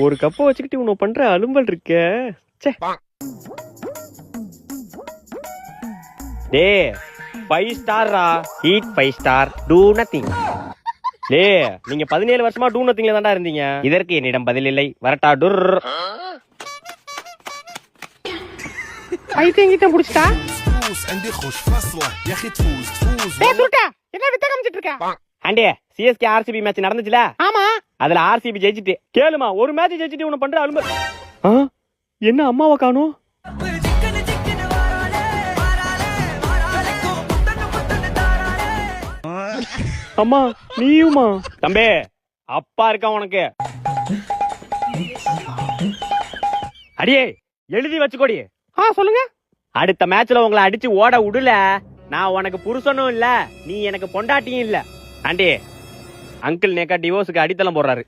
ஒரு கப்பை வச்சுக்கிட்டு உன்னை பண்ற அலும்பல் இருக்க. டே 5 ஸ்டாரா, ஈட் 5 ஸ்டார், டூ நத்திங். டே நீங்க 17 வருஷமா டூ நத்திங்ல தான்டா இருந்தீங்க. இதற்கு என்னிடம் பதில் இல்லை. வரட்டா டுர். ஐதிங்கிட்ட முடிச்சிட்டா. என்ன வித்த காமிச்சிட்டு இருக்க? ஆண்டே சிஎஸ்கே ஆர்சிபி மேட்ச் நடந்துச்சுல? ஆமா. அதுல ஆர்சிபி ஜெயிச்சிட்டு. கேளுமா, ஒரு மேட்ச் ஜெயிச்சிட்டு உன பண்ற அலும்பு. என்ன அம்மாவை காணோம்? அம்மா நீயுமா? தம்பி அப்பா இருக்கா உனக்கு? அடியே எழுதி வச்சுக்கோடி. சொல்லுங்க. அடுத்த மேட்ச்ல உங்களை அடிச்சு ஓட விடல, நான் உனக்கு புருஷனும் இல்ல, நீ எனக்கு பொண்டாட்டியும் இல்ல. ஆண்டி அங்கிள் நேக்கா டிவோர்ஸுக்கு அடித்தளம் போடுறாரு.